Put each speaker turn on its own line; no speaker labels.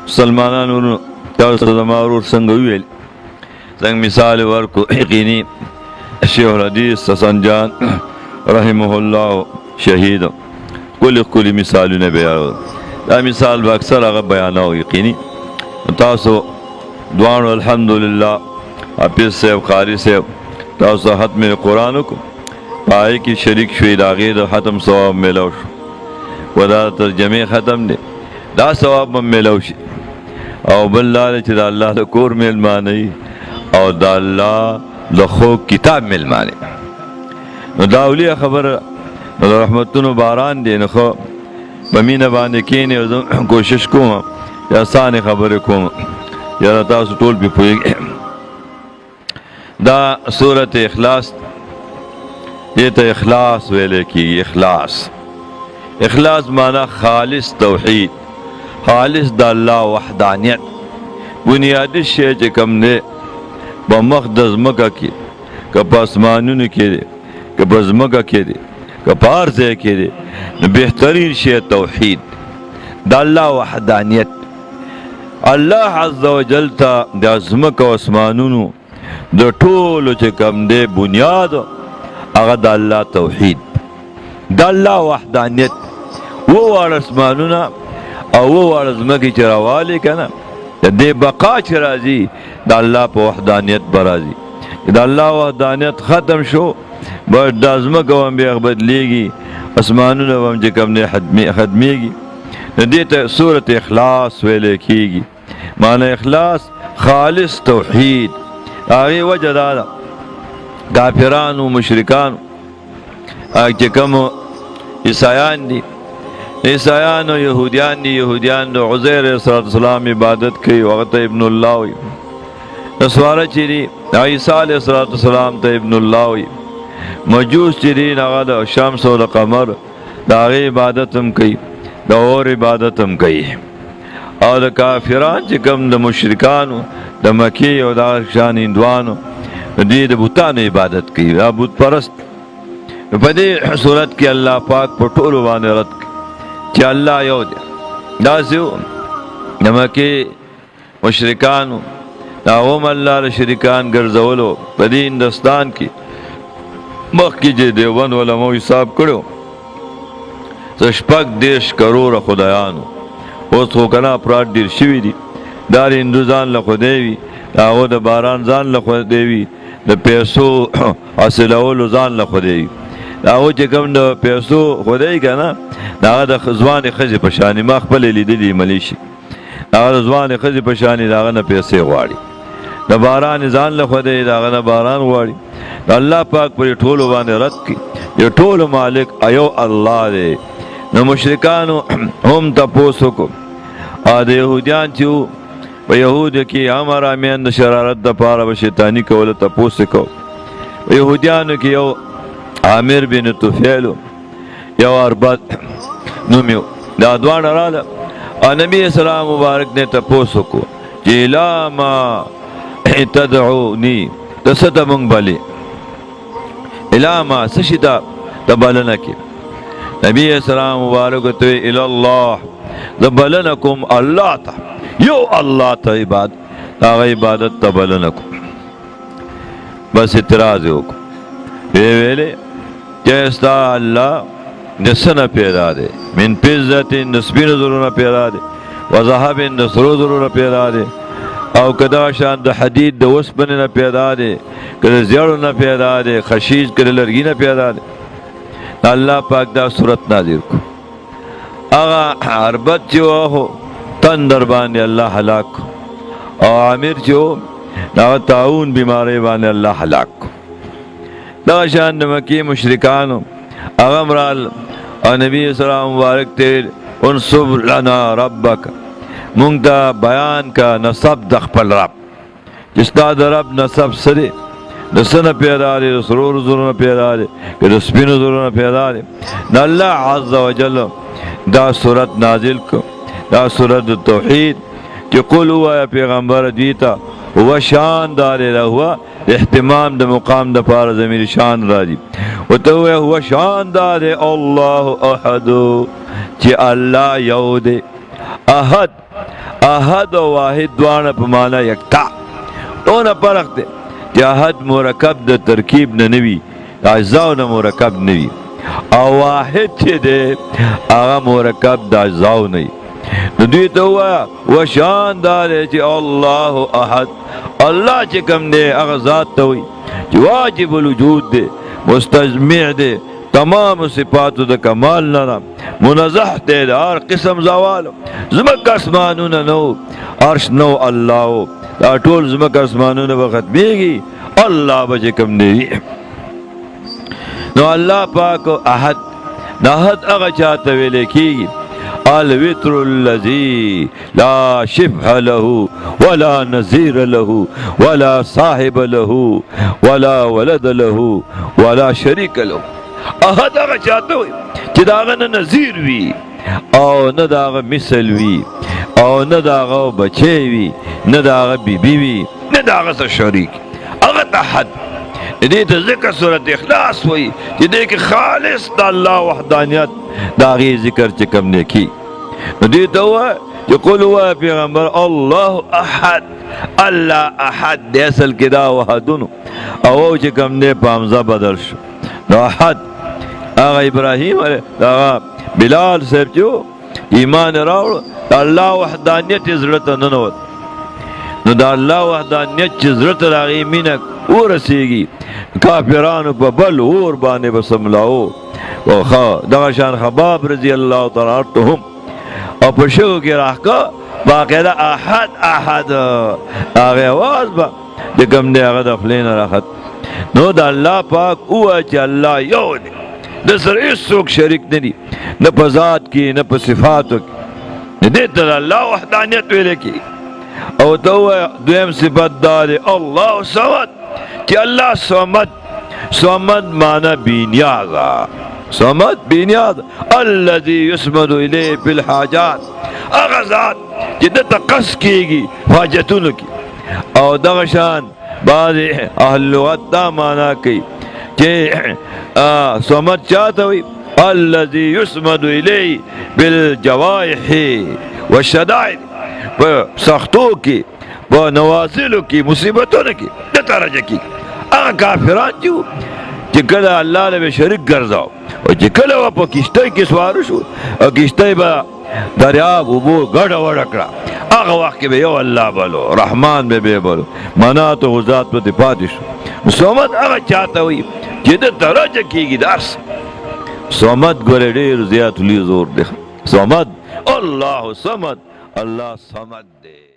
مسلمانانو تاسو زما ورور څنګه ویل څنګه مثال ورکو یقیني شیخ الحدیث حسن جان رحمه الله شهید کلی مثالونه بیانول دا مثال به اکثر هغه بیاناو یقیني تاسو دوانو الحمدلله حافظ صاحب قاری صاحب تاسو ختم قرآن کو پای کی شریک شوی دا غیر ختم ثواب ملو شو ودا ترجمه ختم دی دا ثواب ملو شي او بل لاره چې دا الله د کور ملمانه او دا الله د خو کتاب ملمانه نو دا اولیاء خبر نو رحمتونو باران دی نو خو بمینه باندې کینې کوشش کوم یا آسان خبره کوم یا تاسو ټول به پوهیږئ دا سورۃ اخلاص یہ تو اخلاص ویلے کی اخلاص معنی خالص توحید خالص دا اللہ وحدانیت بنیادی شے چے کم دے بمخدز مکہ کی کپ آسمانون کے دے کپ ازمکہ کے دے کپ آرزے کے دے بہترین شے توحید دا اللہ وحدانیت اللہ عز و جل تا دا ازمکہ آسمانون دا ټولو چے کم دے بنیاد اغا دا اللہ توحید دا اللہ وحدانیت وہ وار اسمانونا او وہ وار ازمکی چراوالی کنا دے بقا چرازی دا اللہ پا وحدانیت برازی دا اللہ وحدانیت ختم شو بس دا ازمکا وم بے بدلیگی اسمانونا وم جکم نے ختمیگی دیتا سورت اخلاص ویلے کیگی معنی اخلاص خالص توحید آگے وجہ دادا کافرانو مشرکانو چې کوم عیسایان دي عیسایان او یهودیان دي یهودیان د عزیر علیه السلام عبادت کوي هغه ته ابن الله وي نصارا چې دي عیسی علیه السلام ته ابن الله وي مجوس چې دي هغه د شمس او د قمر د هغې عبادت هم کوي د اور عبادت هم کوي او د کافران چې کوم د مشرکانو د مکې او د شان هندوانو دی د بوتانو عبادت کوي دا بوت پرست په دې صورت کې الله پاک په ټولو باندې رد چې الله یو دی داسې د مکې مشرکانو هغه هم الله له شریکان ګرځولو په دې هندوستان کې مخکې چې دیوبند علماو حساب کړو 30 کروڑه خدایانو اوس خو که نه افراد ډېر شوي دي دا د هندو ځان له خدای وي هغه د باران ځان له خدای وي د پیسو حاصلولو ځان له خدای وي هغه چې کوم د پیسو خدای که نه هغه د ځوانې ښځې په شانې ما خپلې لیدلي ملیشي هغه د ځوانې ښځې په شانې د هغه نه پیسې غواړي د باران ځان له خدای د هغه نه باران غواړي د الله پاک پر ټولو باندې رد کړي یو ټولو مالک ایو الله دی نو مشرکانو هم تپوس وکړو او د یهودیان چې وو په یهودو کې هم ارامیان د شرارت دپاره به شیطاني کوله تپوس یې کو په یهودیانو کې یو عامر بن طفیل یو اربد نوم یو دا دواړه راله او نبي اسلام مبارک نے تپوس وکړو چې الی ما تدعوني ته څه ته مونږ بلې الی ما څه شي ته بلنه کې نبی اسلام مبارک ته الی الله زه بلنه کوم الله ته یو الله ته هغه عبادت ته بلنه کوم بس اعتراض یې وکړو ویلې چې ستا الله د څه نه پیدا دی من فضة د سپینو زرو نه پیدا دی و ذهب د سرو زرو نه پیدا دی او که دا شان د حدید د اوسپنې نه پیدا دی که د زیړو نه پیدا دی خشیش که د لرګي نه پیدا دی الله پاک دا صورت نازل کو هغه اربد چې و تندر باندې الله هلاک او عامر چې و هغه طاعون بیماری باندې الله هلاک دا شان د مکې مشرکانو هغه مرال او نبی اسلام مبارک ته انصب لنا ربک مونږ ته بیان کا نسب د خپل رب چې ستا د رب نسب څه دی د څه نه پیدا دی د سرو زرو نه پیدا دی که د سپینو زرو نه پیدا دی نو الله عز وجل دا صورت نازل کو دا صورت توحید کہ قل ہوا یا پیغمبر دیتا هو شان دار ہوا احتمام دا مقام دا پار ضمیر شان راجی و تو هو شان دار اللہ احد چی اللہ یو دے احد احد او واحد دواړه په معنا یکتا دونه فرق دی چې احد مرکب د ترکیب نه نوي اجزاو نه مرکب نوي او واحد چې دی هغه مرکب د اجزاو نه وي نو دوی ته ووایه وشان دا دی چې الله احد الله چې کوم دی هغه ذات ته وایي چې واجب الوجود دی مستجمع دی تمام صفاتو د کمال نه منزه دی د هر قسم زوال زمک اسمانونه نو عرش نو الله دا ټول زمک اسمانونه به ختمیږي الله به چې کوم دی نو الله پاک احد نو احد هغه چاته ویل کېږي الوتر الذي لا شبه له ولا نظير له ولا صاحب له ولا ولد له ولا شريك له احد هغه چاته وي چې داغه نه نظیر وي او نه داغه مثل وي او نه داغه بچی وي نه داغه بیبي وي نه داغه سره شریک هغه احد دې ته ذکر سورۃ اخلاص وایي چې دې کې خالص د الله وحدانیت دا غي ذکر چې کوم نه کی دې ته وایي چې قل هو پیغمبر الله احد الله احد دې اصل کې دا وحدونو او چې کوم نه په حمزه بدل شو نو احد هغه ابراهیم هغه بلال صاحب چې ایمان راوړ الله وحدانیت زړه ته ننوت نو دا الله وحدانیت چې زړه ته راغی مینه ورسیږي کافرانو په بل اور باندې بسملاو او دغه شان خباب رضی الله تعالی عنهم او په شو کې راکا باقاعده احد احد هغه आवाज به د کوم دی هغه د خلین راخت نو د الله پاک او چې الله یو دی د سره هیڅوک شریک نه دی نه په ذات کې نه په صفاتو کې دې ته الله وحدانیت ویل کی او تو دویم صفت دار الله صمد کہ اللہ صمد معنی بینیاز صمد بینیاز الذي يسمد الیہ بالحاجات اغذات جدت قص کی گی حاجتون کی او دغشان بعض اہل لغت دا معنی کی کہ صمد چاہتا ہوئی الذي يسمد الیہ بالجوائح والشدائد سختوں کی نوازلوں کی مصیبتوں کی نتارجہ کی کافران جو چې کله الله له شریک ګرځاو او چې کله په کشته کې سوار شو او کشته به دریاب وبو ګډه وډه کړه هغه وخت کې به یو الله بلو رحمان به بلو منات او ذات په پاتې شو صمد هغه چاته وي چې د درجه کېږي درس صمد ګورې ډېر زیات لوی زور دی صمد الله صمد الله صمد دی